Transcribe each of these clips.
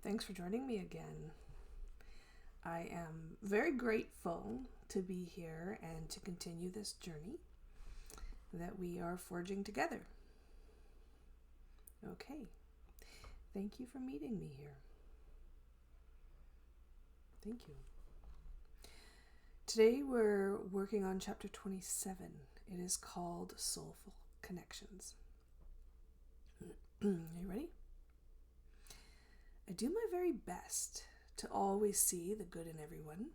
Thanks for joining me again. I am very grateful to be here and to continue this journey that we are forging together. Okay, thank you for meeting me here. Thank you. Today we're working on chapter 27. It is called Soulful Connections. Are you ready? I do my very best to always see the good in everyone,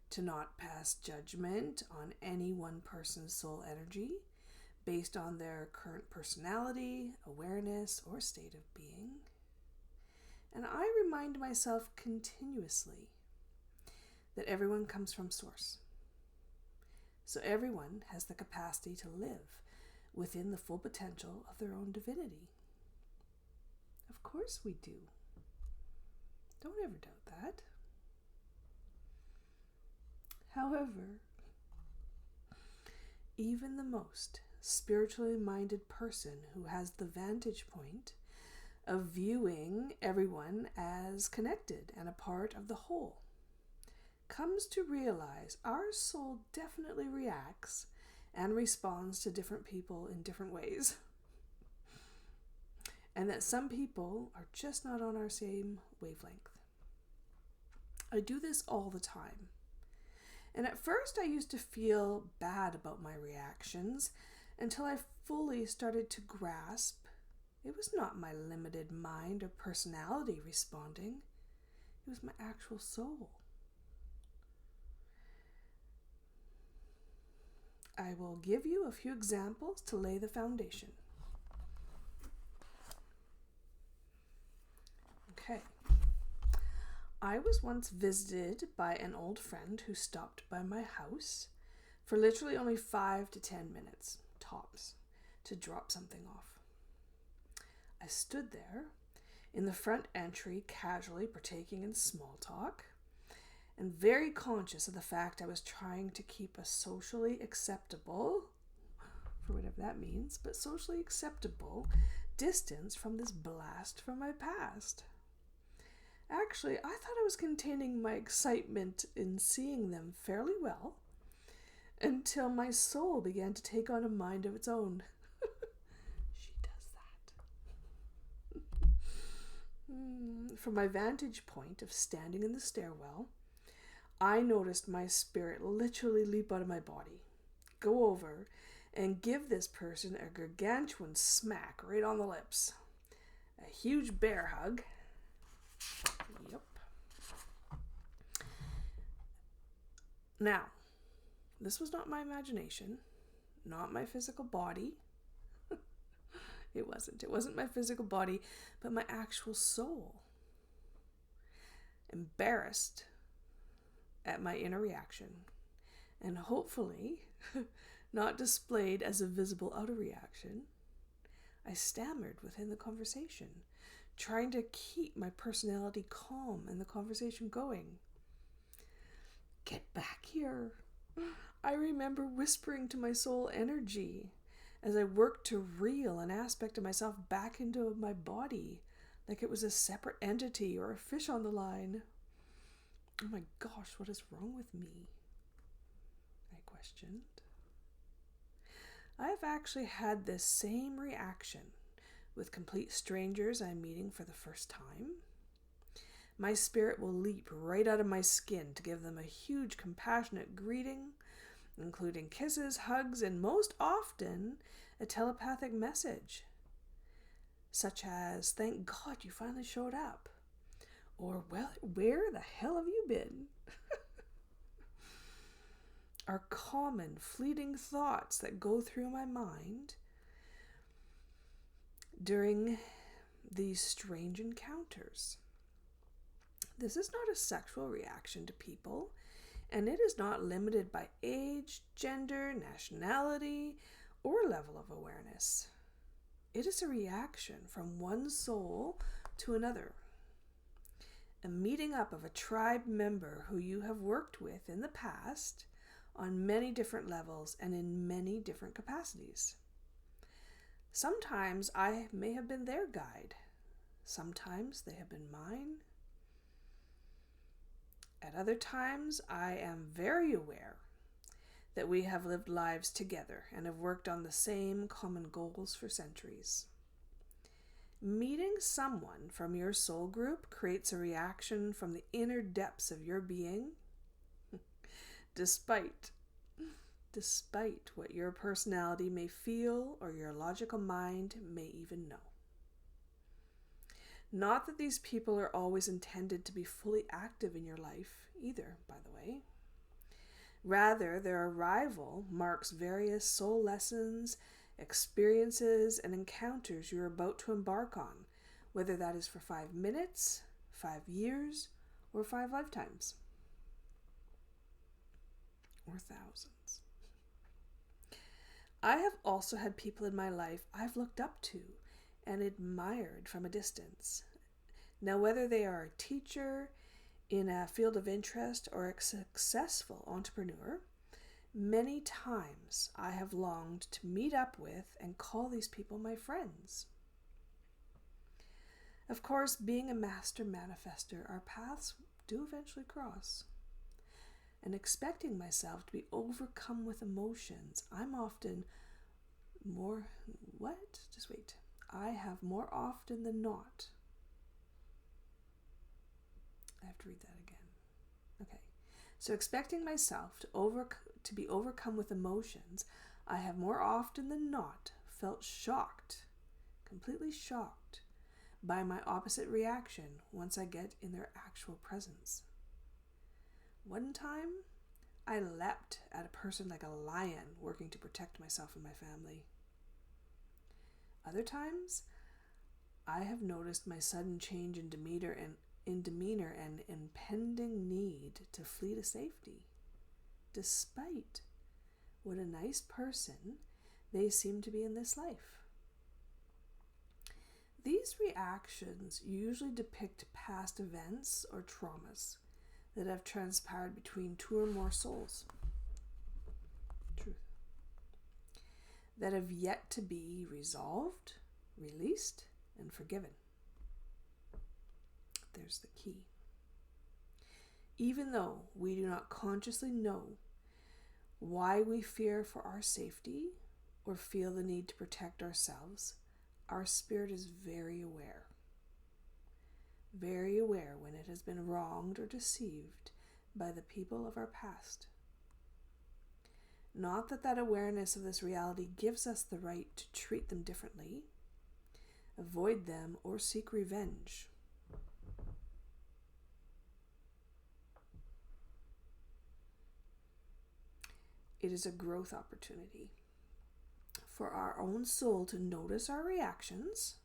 to not pass judgment on any one person's soul energy based on their current personality, awareness, or state of being. And I remind myself continuously that everyone comes from Source. So everyone has the capacity to live within the full potential of their own divinity. Of course we do. Don't ever doubt that. However, even the most spiritually minded person who has the vantage point of viewing everyone as connected and a part of the whole comes to realize our soul definitely reacts and responds to different people in different ways. And that some people are just not on our same wavelength. I do this all the time. And at first I used to feel bad about my reactions until I fully started to grasp it was not my limited mind or personality responding. It was my actual soul. I will give you a few examples to lay the foundation. Okay. I was once visited by an old friend who stopped by my house for literally only 5 to 10 minutes, tops, to drop something off. I stood there in the front entry, casually partaking in small talk, and very conscious of the fact I was trying to keep a socially acceptable, for whatever that means, but socially acceptable distance from this blast from my past. Actually, I thought I was containing my excitement in seeing them fairly well until my soul began to take on a mind of its own. She does that. From my vantage point of standing in the stairwell, I noticed my spirit literally leap out of my body, go over, and give this person a gargantuan smack right on the lips. A huge bear hug. Yep. Now, this was not my imagination, not my physical body. It wasn't my physical body, but my actual soul. Embarrassed at my inner reaction, and hopefully not displayed as a visible outer reaction, I stammered within the conversation, trying to keep my personality calm and the conversation going. Get back here. I remember whispering to my soul energy as I worked to reel an aspect of myself back into my body, like it was a separate entity or a fish on the line. Oh my gosh, what is wrong with me? I questioned. I have actually had this same reaction with complete strangers I'm meeting for the first time. My spirit will leap right out of my skin to give them a huge compassionate greeting, including kisses, hugs, and most often a telepathic message, such as, "Thank God you finally showed up," or, "Well, where the hell have you been?" Are common, fleeting thoughts that go through my mind during these strange encounters. This is not a sexual reaction to people, and it is not limited by age, gender, nationality, or level of awareness. It is a reaction from one soul to another. A meeting up of a tribe member who you have worked with in the past on many different levels and in many different capacities. Sometimes I may have been their guide. Sometimes they have been mine. At other times, I am very aware that we have lived lives together and have worked on the same common goals for centuries. Meeting someone from your soul group creates a reaction from the inner depths of your being, despite what your personality may feel or your logical mind may even know. Not that these people are always intended to be fully active in your life either, by the way. Rather, their arrival marks various soul lessons, experiences, and encounters you're about to embark on, whether that is for 5 minutes, 5 years, or 5 lifetimes. Or thousands. I have also had people in my life I've looked up to and admired from a distance. Now, whether they are a teacher in a field of interest or a successful entrepreneur, many times I have longed to meet up with and call these people my friends. Of course, being a master manifester, our paths do eventually cross. And expecting myself to be overcome with emotions, I'm often I have more often than not. I have to read that again. Okay. So expecting myself to be overcome with emotions, I have more often than not felt shocked, completely shocked, by my opposite reaction once I get in their actual presence. One time, I leapt at a person like a lion working to protect myself and my family. Other times, I have noticed my sudden change in demeanor and impending need to flee to safety, despite what a nice person they seem to be in this life. These reactions usually depict past events or traumas that have transpired between 2 or more souls. Truth. That have yet to be resolved, released, and forgiven. There's the key. Even though we do not consciously know why we fear for our safety or feel the need to protect ourselves, our spirit is very aware when it has been wronged or deceived by the people of our past. Not that awareness of this reality gives us the right to treat them differently, avoid them, or seek revenge. It is a growth opportunity for our own soul to notice our reactions,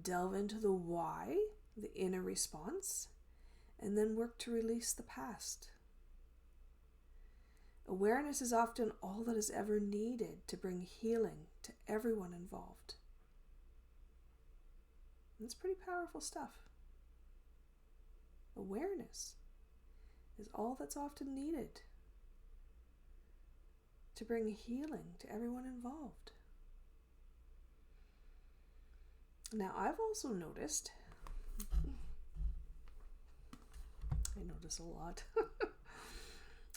delve into the why, the inner response, and then work to release the past. Awareness is often all that is ever needed to bring healing to everyone involved. It's pretty powerful stuff. Awareness is all that's often needed to bring healing to everyone involved. Now, I've also noticed, I notice a lot,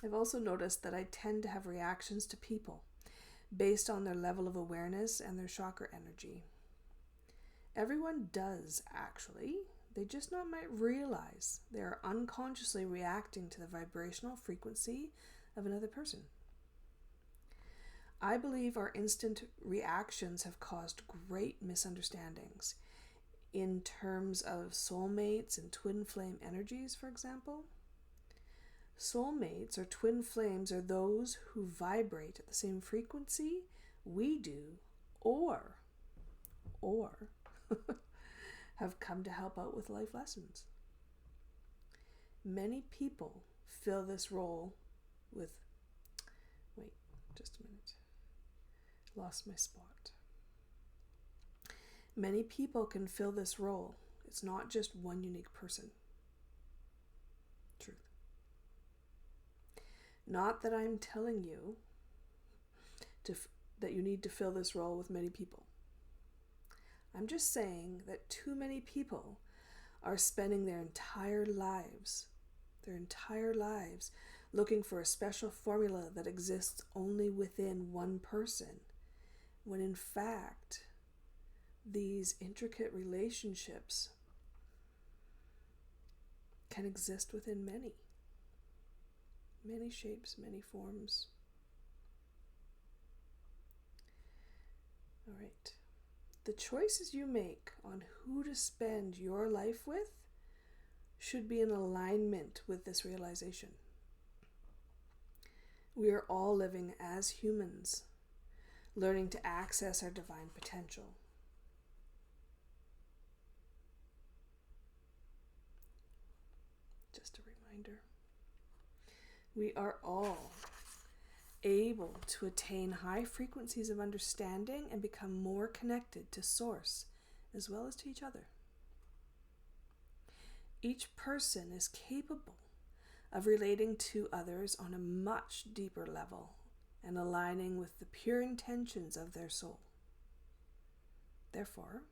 I've also noticed that I tend to have reactions to people based on their level of awareness and their chakra energy. Everyone does, actually. They just not might realize they are unconsciously reacting to the vibrational frequency of another person. I believe our instant reactions have caused great misunderstandings in terms of soulmates and twin flame energies, for example. Soulmates or twin flames are those who vibrate at the same frequency we do, or have come to help out with life lessons. Many people fill this role with, lost my spot. Many people can fill this role. It's not just one unique person. Truth. Not that I'm telling you that you need to fill this role with many people. I'm just saying that too many people are spending their entire lives looking for a special formula that exists only within one person, when in fact, these intricate relationships can exist within many shapes, many forms. All right. The choices you make on who to spend your life with should be in alignment with this realization. We are all living as humans, learning to access our divine potential. Just a reminder. We are all able to attain high frequencies of understanding and become more connected to Source as well as to each other. Each person is capable of relating to others on a much deeper level and aligning with the pure intentions of their soul. Therefore,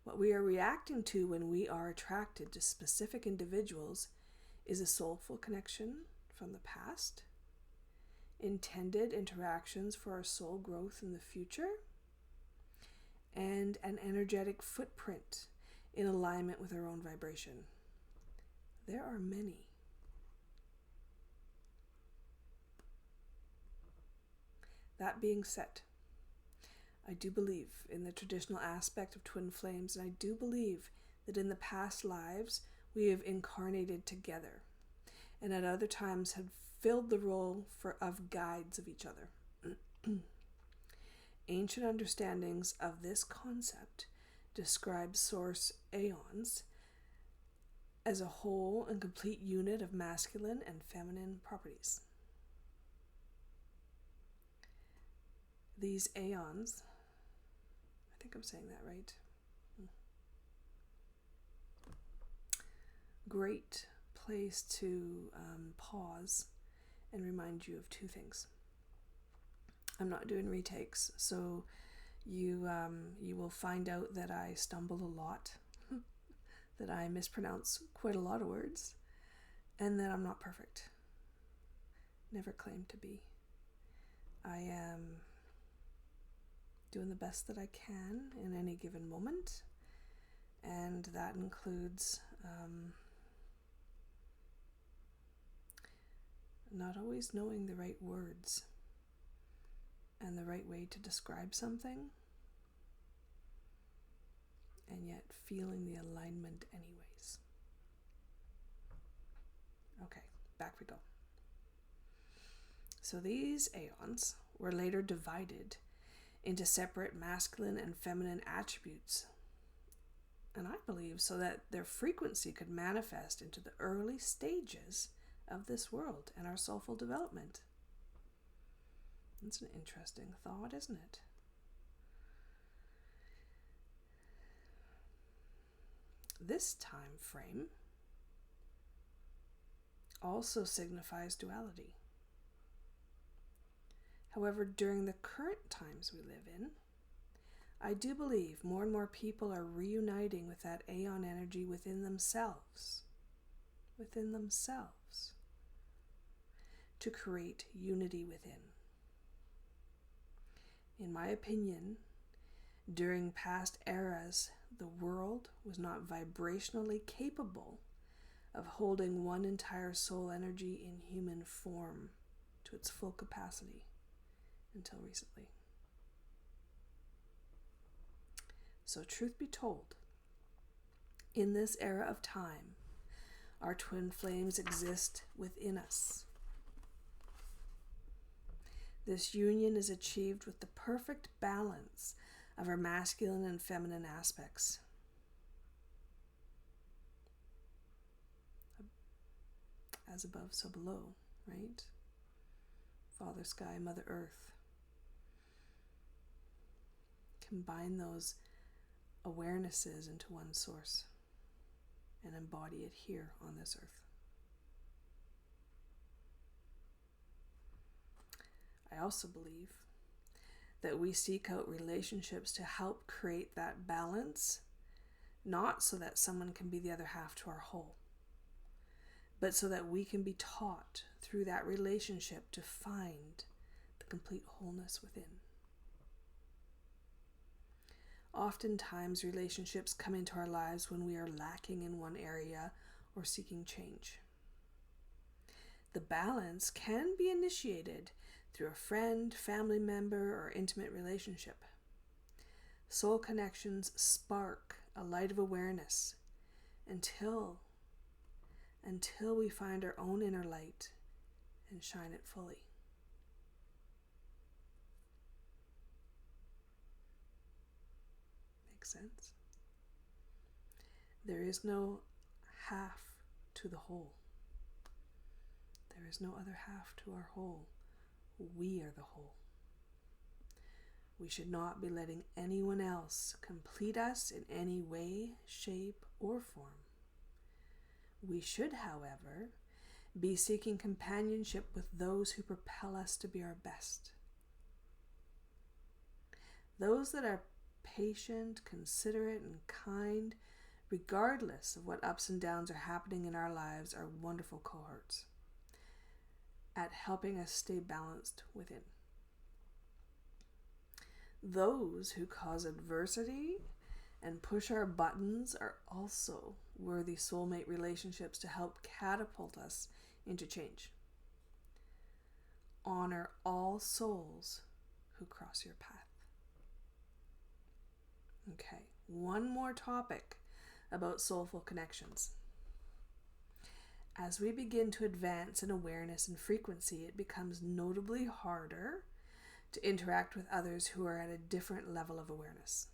what we are reacting to when we are attracted to specific individuals is a soulful connection from the past, intended interactions for our soul growth in the future, and an energetic footprint in alignment with our own vibration. There are many. That being said, I do believe in the traditional aspect of twin flames, and I do believe that in the past lives we have incarnated together, and at other times have filled the role of guides of each other. Ancient understandings of this concept describe Source aeons as a whole and complete unit of masculine and feminine properties. These aeons, I think I'm saying that right. Great place to pause and remind you of two things. I'm not doing retakes, so you will find out that I stumble a lot, that I mispronounce quite a lot of words, and that I'm not perfect. Never claimed to be. I am doing the best that I can in any given moment, and that includes not always knowing the right words and the right way to describe something, and yet feeling the alignment anyways. Okay, back we go. So these aeons were later divided into separate masculine and feminine attributes, and I believe so that their frequency could manifest into the early stages of this world and our soulful development. It's an interesting thought, isn't it? This time frame also signifies duality. However, during the current times we live in, I do believe more and more people are reuniting with that aeon energy within themselves, to create unity within. In my opinion, during past eras, the world was not vibrationally capable of holding one entire soul energy in human form to its full capacity until recently. So truth be told, in this era of time, our twin flames exist within us. This union is achieved with the perfect balance of our masculine and feminine aspects. As above, so below, right? Father Sky, Mother Earth. Combine those awarenesses into one source and embody it here on this earth. I also believe that we seek out relationships to help create that balance, not so that someone can be the other half to our whole, but so that we can be taught through that relationship to find the complete wholeness within. Oftentimes, relationships come into our lives when we are lacking in one area or seeking change. The balance can be initiated through a friend, family member, or intimate relationship. Soul connections spark a light of awareness until we find our own inner light and shine it fully. Makes sense? There is no half to the whole. There is no other half to our whole. We are the whole. We should not be letting anyone else complete us in any way, shape, or form. We should, however, be seeking companionship with those who propel us to be our best. Those that are patient, considerate, and kind, regardless of what ups and downs are happening in our lives, are wonderful cohorts at helping us stay balanced within. Those who cause adversity and push our buttons are also worthy soulmate relationships to help catapult us into change. Honor all souls who cross your path. Okay, one more topic about soulful connections. As we begin to advance in awareness and frequency, it becomes notably harder to interact with others who are at a different level of awareness.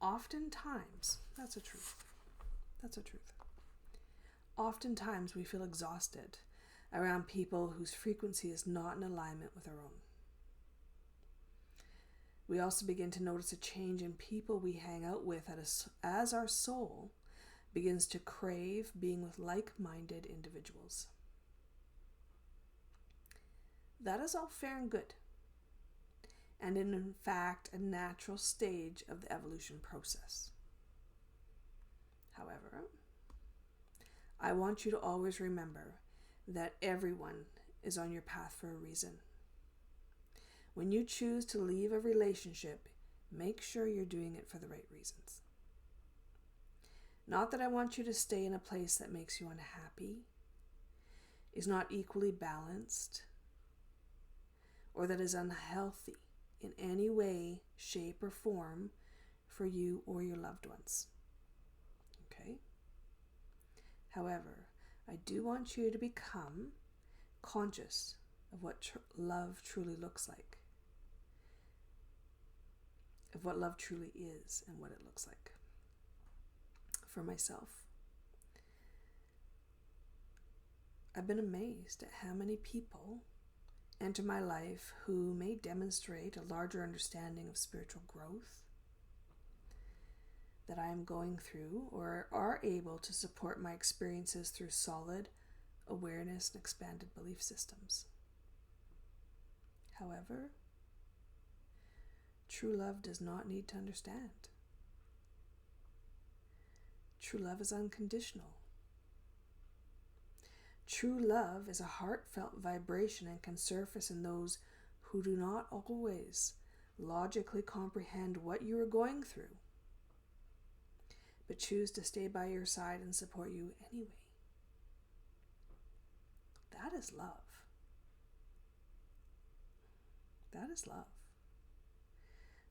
Oftentimes, that's a truth. Oftentimes we feel exhausted around people whose frequency is not in alignment with our own. We also begin to notice a change in people we hang out with as our soul begins to crave being with like-minded individuals. That is all fair and good, and in fact a natural stage of the evolution process. However, I want you to always remember that everyone is on your path for a reason. When you choose to leave a relationship, make sure you're doing it for the right reasons. Not that I want you to stay in a place that makes you unhappy, is not equally balanced, or that is unhealthy in any way, shape, or form for you or your loved ones. Okay? However, I do want you to become conscious of what love truly looks like, of what love truly is and what it looks like. For myself, I've been amazed at how many people enter my life who may demonstrate a larger understanding of spiritual growth that I am going through, or are able to support my experiences through solid awareness and expanded belief systems. However, true love does not need to understand. True love is unconditional. True love is a heartfelt vibration and can surface in those who do not always logically comprehend what you are going through, but choose to stay by your side and support you anyway. That is love. That is love.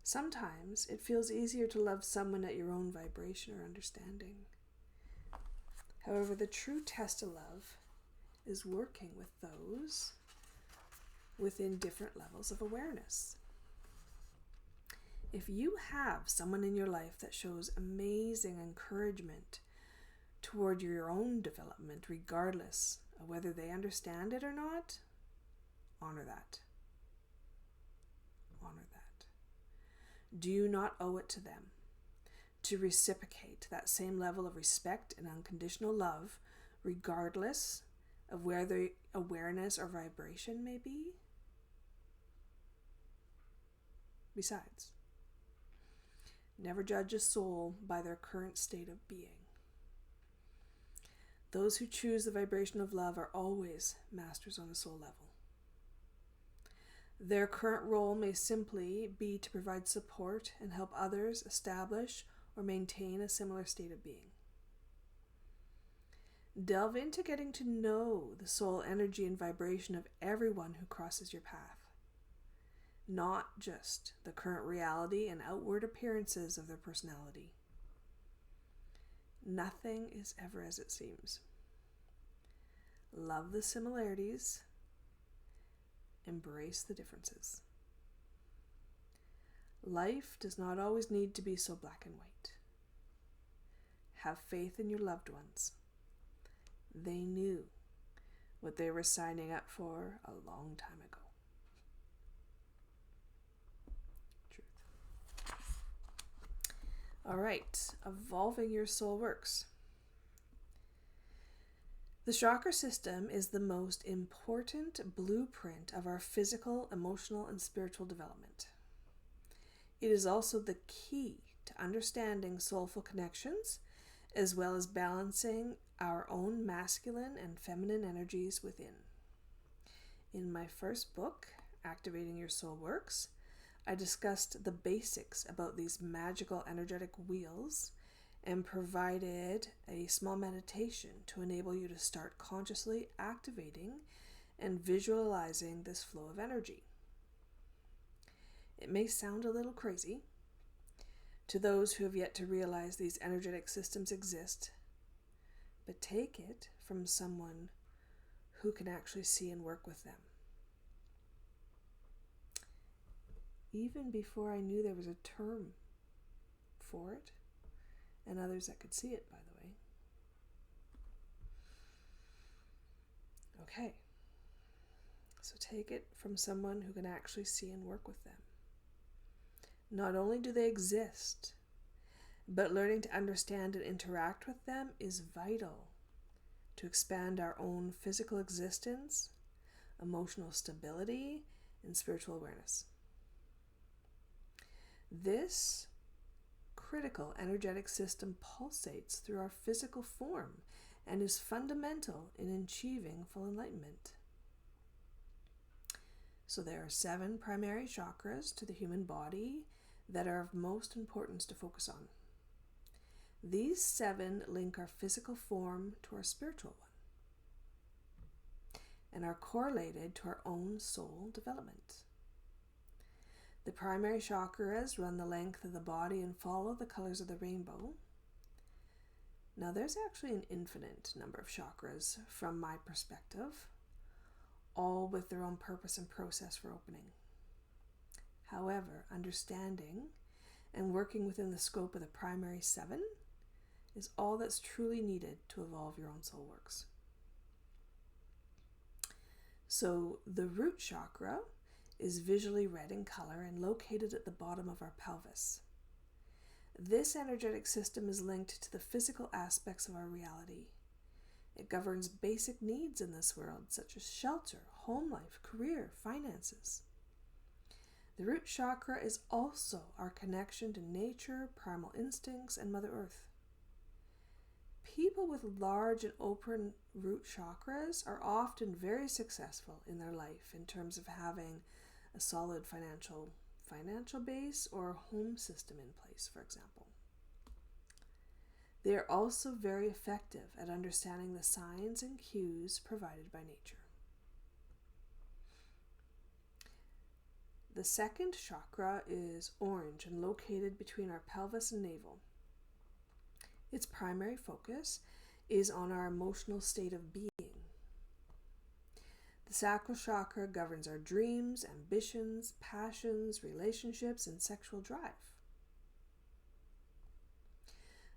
Sometimes it feels easier to love someone at your own vibration or understanding. However, the true test of love is working with those within different levels of awareness. If you have someone in your life that shows amazing encouragement toward your own development, regardless of whether they understand it or not, honor that. Honor that. Do you not owe it to them to reciprocate that same level of respect and unconditional love, regardless of where their awareness or vibration may be? Besides, never judge a soul by their current state of being. Those who choose the vibration of love are always masters on a soul level. Their current role may simply be to provide support and help others establish or maintain a similar state of being. Delve into getting to know the soul energy and vibration of everyone who crosses your path, not just the current reality and outward appearances of their personality. Nothing is ever as it seems. Love the similarities. Embrace the differences. Life does not always need to be so black and white. Have faith in your loved ones. They knew what they were signing up for a long time ago. All right, evolving your soul works. The chakra system is the most important blueprint of our physical, emotional, and spiritual development. It is also the key to understanding soulful connections, as well as balancing our own masculine and feminine energies within. In my first book, Activating Your Soul Works, I discussed the basics about these magical energetic wheels and provided a small meditation to enable you to start consciously activating and visualizing this flow of energy. It may sound a little crazy to those who have yet to realize these energetic systems exist, but take it from someone who can actually see and work with them. Even before I knew there was a term for it, and others that could see it, by the way. Okay, so take it from someone who can actually see and work with them. Not only do they exist, but learning to understand and interact with them is vital to expand our own physical existence, emotional stability, and spiritual awareness. This critical energetic system pulsates through our physical form and is fundamental in achieving full enlightenment. So there are 7 primary chakras to the human body that are of most importance to focus on. These 7 link our physical form to our spiritual one and are correlated to our own soul development. The primary chakras run the length of the body and follow the colors of the rainbow. Now, there's actually an infinite number of chakras from my perspective, all with their own purpose and process for opening. However, understanding and working within the scope of the primary 7 is all that's truly needed to evolve your own soul works. So, the root chakra is visually red in color and located at the bottom of our pelvis. This energetic system is linked to the physical aspects of our reality. It governs basic needs in this world, such as shelter, home life, career, finances. The root chakra is also our connection to nature, primal instincts, and Mother Earth. People with large and open root chakras are often very successful in their life in terms of having a solid financial base or a home system in place, for example. They are also very effective at understanding the signs and cues provided by nature. The second chakra is orange and located between our pelvis and navel. Its primary focus is on our emotional state of being. The sacral chakra governs our dreams, ambitions, passions, relationships, and sexual drive.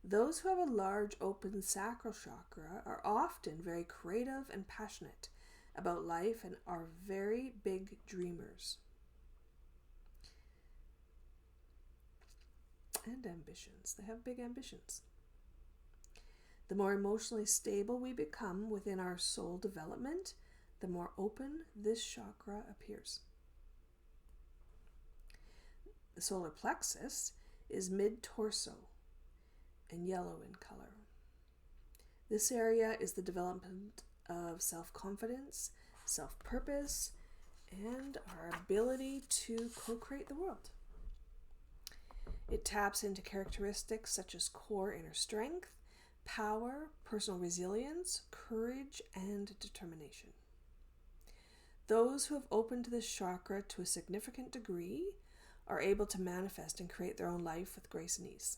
Those who have a large open sacral chakra are often very creative and passionate about life and are very big dreamers. And ambitions. They have big ambitions. The more emotionally stable we become within our soul development, the more open this chakra appears. The solar plexus is mid-torso and yellow in color. This area is the development of self-confidence, self-purpose, and our ability to co-create the world. It taps into characteristics such as core inner strength, power, personal resilience, courage, and determination. Those who have opened this chakra to a significant degree are able to manifest and create their own life with grace and ease.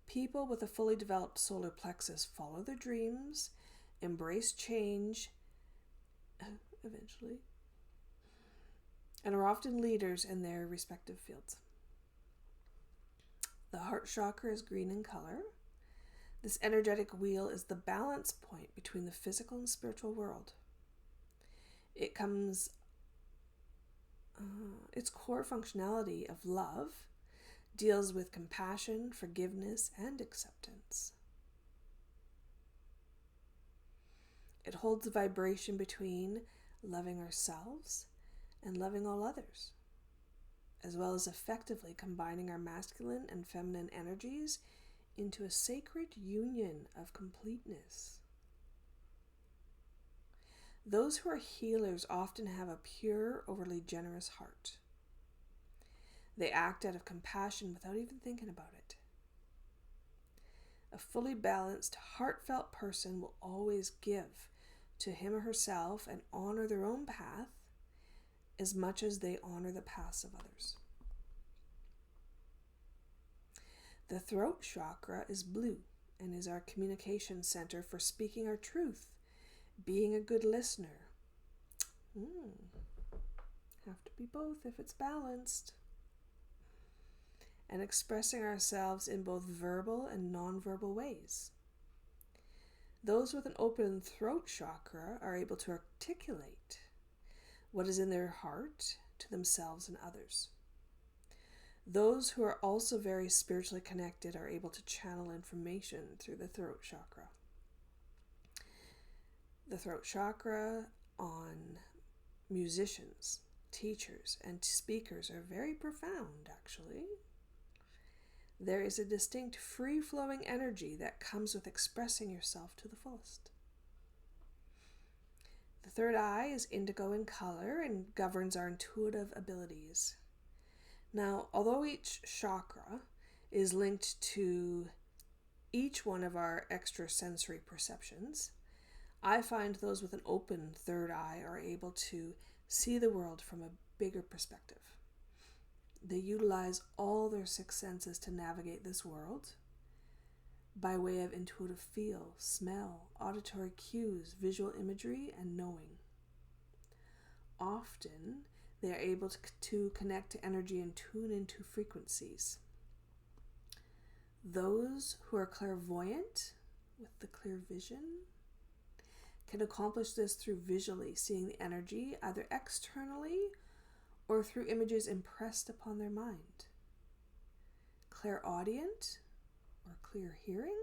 People with a fully developed solar plexus follow their dreams, embrace change, eventually, and are often leaders in their respective fields. The heart chakra is green in color. This energetic wheel is the balance point between the physical and spiritual world. Its core functionality of love deals with compassion, forgiveness, and acceptance. It holds the vibration between loving ourselves and loving all others, as well as effectively combining our masculine and feminine energies into a sacred union of completeness. Those who are healers often have a pure, overly generous heart. They act out of compassion without even thinking about it. A fully balanced, heartfelt person will always give to him or herself and honor their own path as much as they honor the paths of others. The throat chakra is blue and is our communication center for speaking our truth, being a good listener. Have to be both if it's balanced. And expressing ourselves in both verbal and nonverbal ways. Those with an open throat chakra are able to articulate what is in their heart to themselves and others. Those who are also very spiritually connected are able to channel information through the throat chakra. The throat chakra on musicians, teachers, and speakers are very profound, actually. There is a distinct free-flowing energy that comes with expressing yourself to the fullest. The third eye is indigo in color and governs our intuitive abilities. Now, although each chakra is linked to each one of our extrasensory perceptions, I find those with an open third eye are able to see the world from a bigger perspective. They utilize all their six senses to navigate this world by way of intuitive feel, smell, auditory cues, visual imagery, and knowing. Often, they are able to connect to energy and tune into frequencies. Those who are clairvoyant with the clear vision can accomplish this through visually seeing the energy either externally or through images impressed upon their mind. Clairaudient or clear hearing.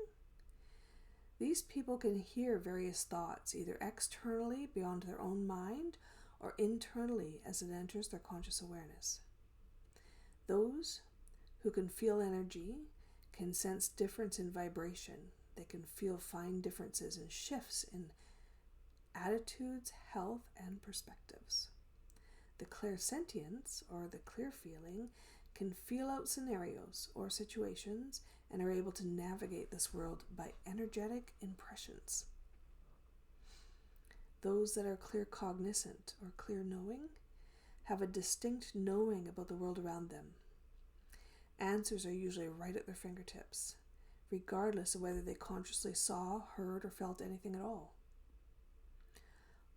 These people can hear various thoughts either externally beyond their own mind or internally as it enters their conscious awareness. Those who can feel energy can sense difference in vibration. They can feel fine differences and shifts in attitudes, health, and perspectives. The clairsentience, or the clear feeling, can feel out scenarios or situations and are able to navigate this world by energetic impressions. Those that are clear cognizant or clear knowing have a distinct knowing about the world around them. Answers are usually right at their fingertips, regardless of whether they consciously saw, heard, or felt anything at all.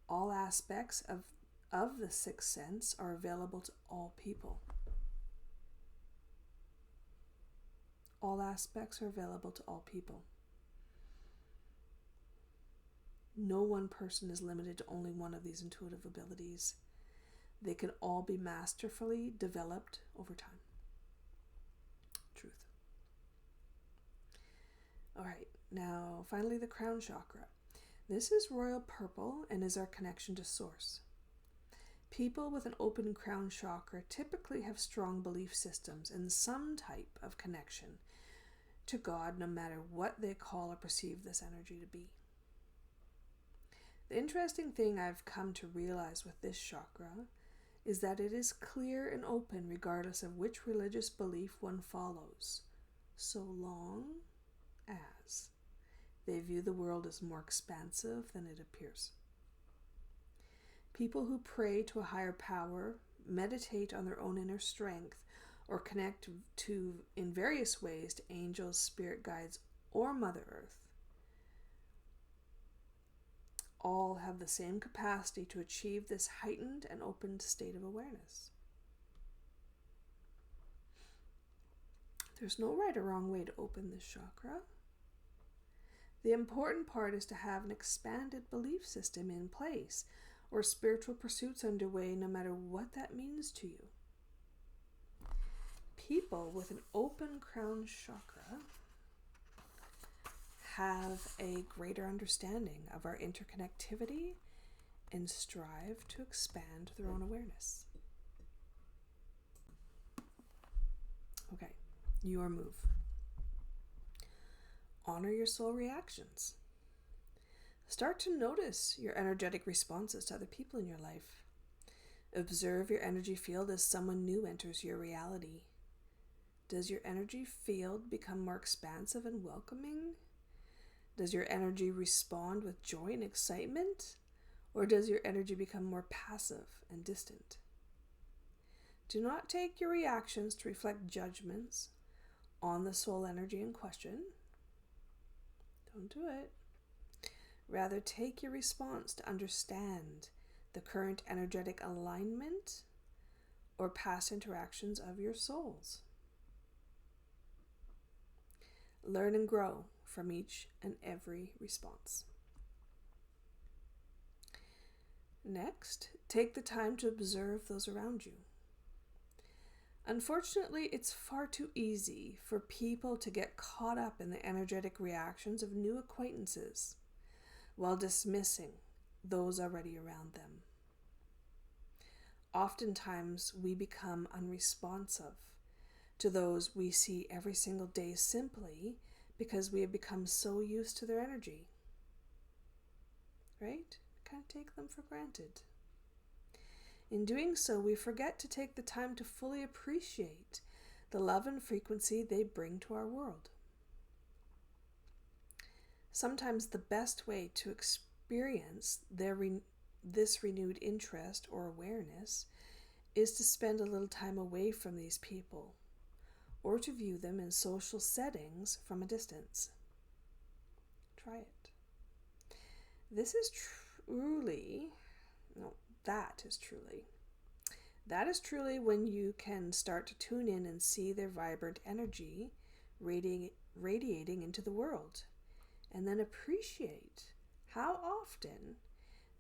All aspects of the sixth sense are available to all people. All aspects are available to all people. No one person is limited to only one of these intuitive abilities. They can all be masterfully developed over time. Truth. All right, now finally the crown chakra. This is royal purple and is our connection to source. People with an open crown chakra typically have strong belief systems and some type of connection to God, no matter what they call or perceive this energy to be. The interesting thing I've come to realize with this chakra is that it is clear and open regardless of which religious belief one follows, so long as they view the world as more expansive than it appears. People who pray to a higher power, meditate on their own inner strength, or connect to, in various ways, to angels, spirit guides, or Mother Earth, all have the same capacity to achieve this heightened and opened state of awareness. There's no right or wrong way to open this chakra. The important part is to have an expanded belief system in place or spiritual pursuits underway, no matter what that means to you. People with an open crown chakra have a greater understanding of our interconnectivity and strive to expand their own awareness. Okay, your move. Honor your soul reactions. Start to notice your energetic responses to other people in your life. Observe your energy field as someone new enters your reality. Does your energy field become more expansive and welcoming? Does your energy respond with joy and excitement? Or does your energy become more passive and distant? Do not take your reactions to reflect judgments on the soul energy in question. Don't do it. Rather, take your response to understand the current energetic alignment or past interactions of your souls. Learn and grow from each and every response. Next, take the time to observe those around you. Unfortunately, it's far too easy for people to get caught up in the energetic reactions of new acquaintances while dismissing those already around them. Oftentimes, we become unresponsive to those we see every single day simply because we have become so used to their energy. Right? Kind of take them for granted. In doing so, we forget to take the time to fully appreciate the love and frequency they bring to our world. Sometimes the best way to experience this renewed interest or awareness is to spend a little time away from these people, or to view them in social settings from a distance. Try it. That is truly when you can start to tune in and see their vibrant energy radiating into the world, and then appreciate how often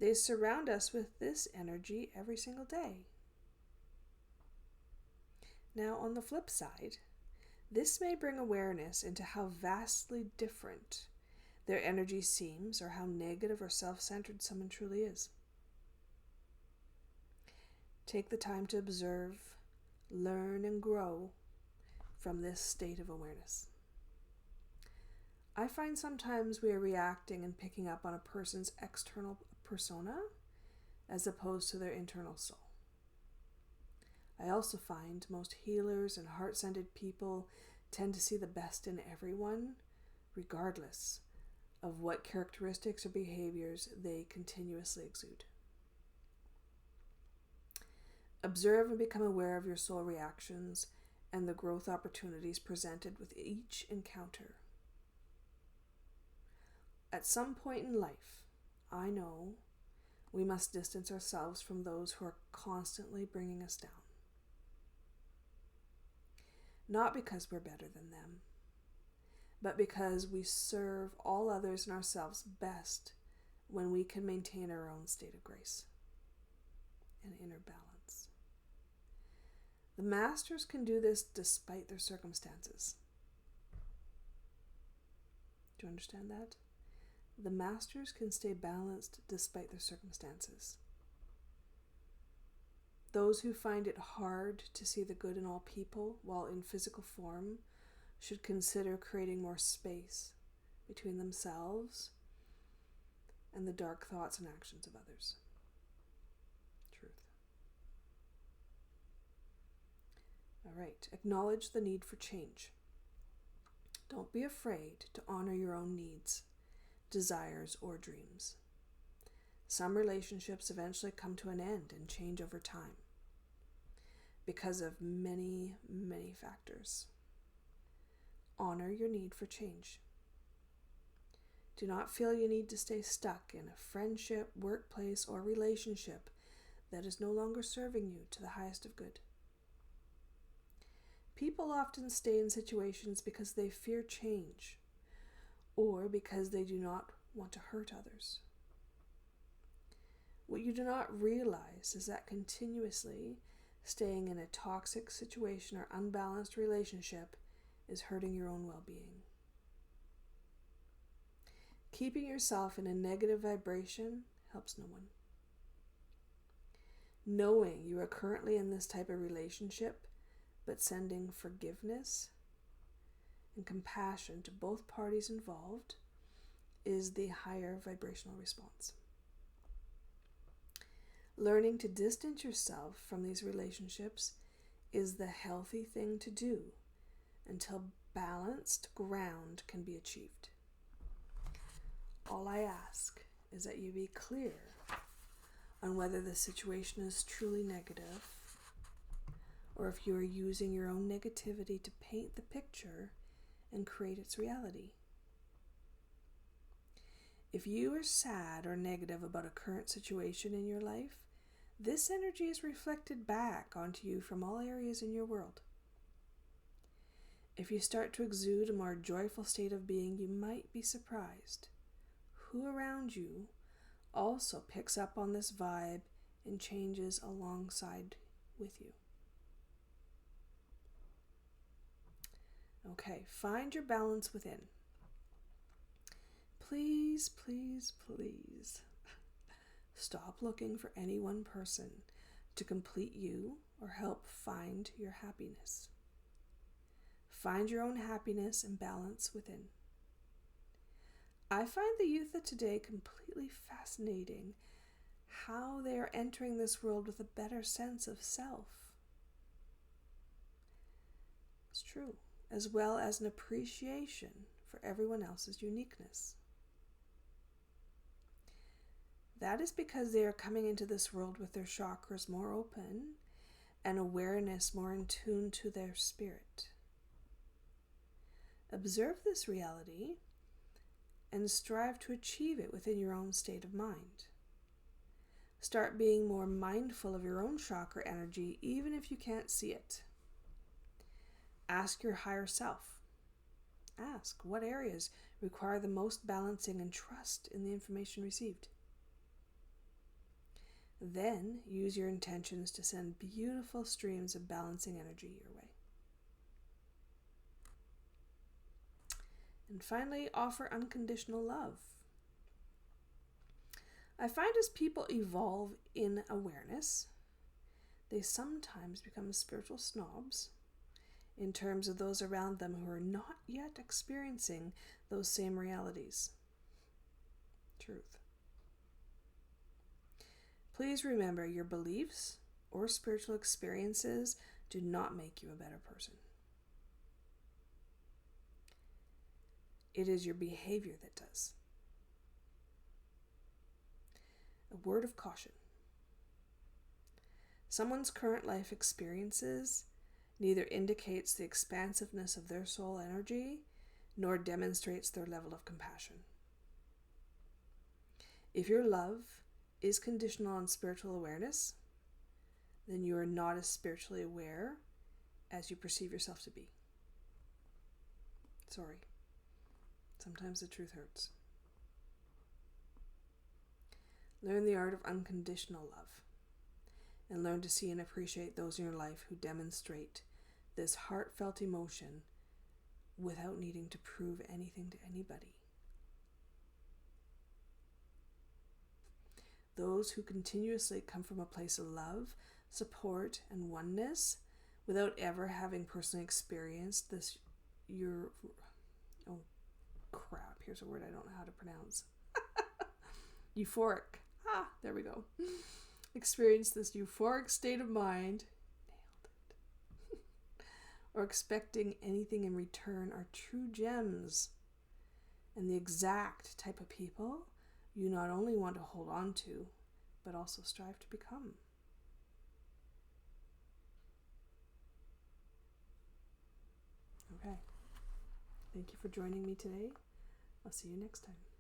they surround us with this energy every single day. Now, on the flip side, this may bring awareness into how vastly different their energy seems, or how negative or self-centered someone truly is. Take the time to observe, learn, and grow from this state of awareness. I find sometimes we are reacting and picking up on a person's external persona as opposed to their internal soul. I also find most healers and heart-centered people tend to see the best in everyone, regardless of what characteristics or behaviors they continuously exude. Observe and become aware of your soul reactions and the growth opportunities presented with each encounter. At some point in life, I know we must distance ourselves from those who are constantly bringing us down. Not because we're better than them, but because we serve all others and ourselves best when we can maintain our own state of grace and inner balance. The masters can do this despite their circumstances. Do you understand that? The masters can stay balanced despite their circumstances. Those who find it hard to see the good in all people while in physical form should consider creating more space between themselves and the dark thoughts and actions of others. Truth. All right, acknowledge the need for change. Don't be afraid to honor your own needs, desires, or dreams. Some relationships eventually come to an end and change over time because of many, many factors. Honor your need for change. Do not feel you need to stay stuck in a friendship, workplace, or relationship that is no longer serving you to the highest of good. People often stay in situations because they fear change or because they do not want to hurt others. What you do not realize is that continuously staying in a toxic situation or unbalanced relationship is hurting your own well-being. Keeping yourself in a negative vibration helps no one. Knowing you are currently in this type of relationship, but sending forgiveness and compassion to both parties involved is the higher vibrational response. Learning to distance yourself from these relationships is the healthy thing to do until balanced ground can be achieved. All I ask is that you be clear on whether the situation is truly negative or if you are using your own negativity to paint the picture and create its reality. If you are sad or negative about a current situation in your life, this energy is reflected back onto you from all areas in your world. If you start to exude a more joyful state of being, you might be surprised who around you also picks up on this vibe and changes alongside with you. Okay, find your balance within. Please, please, please stop looking for any one person to complete you or help find your happiness. Find your own happiness and balance within. I find the youth of today completely fascinating how they are entering this world with a better sense of self. It's true, as well as an appreciation for everyone else's uniqueness. That is because they are coming into this world with their chakras more open and awareness more in tune to their spirit. Observe this reality and strive to achieve it within your own state of mind. Start being more mindful of your own chakra energy, even if you can't see it. Ask your higher self. Ask what areas require the most balancing and trust in the information received. Then use your intentions to send beautiful streams of balancing energy your way. And finally, offer unconditional love. I find as people evolve in awareness, they sometimes become spiritual snobs in terms of those around them who are not yet experiencing those same realities. Truth. Please remember, your beliefs or spiritual experiences do not make you a better person. It is your behavior that does. A word of caution. Someone's current life experiences neither indicates the expansiveness of their soul energy nor demonstrates their level of compassion. If your love is conditional on spiritual awareness, then you are not as spiritually aware as you perceive yourself to be. Sorry. Sometimes the truth hurts. Learn the art of unconditional love and learn to see and appreciate those in your life who demonstrate this heartfelt emotion without needing to prove anything to anybody. Those who continuously come from a place of love support, and oneness without ever having personally experienced this, oh crap, here's a word I don't know how to pronounce. Euphoric. There we go. Experience this euphoric state of mind. Nailed it. Or expecting anything in return are true gems and the exact type of people you not only want to hold on to, but also strive to become. Okay. Thank you for joining me today. I'll see you next time.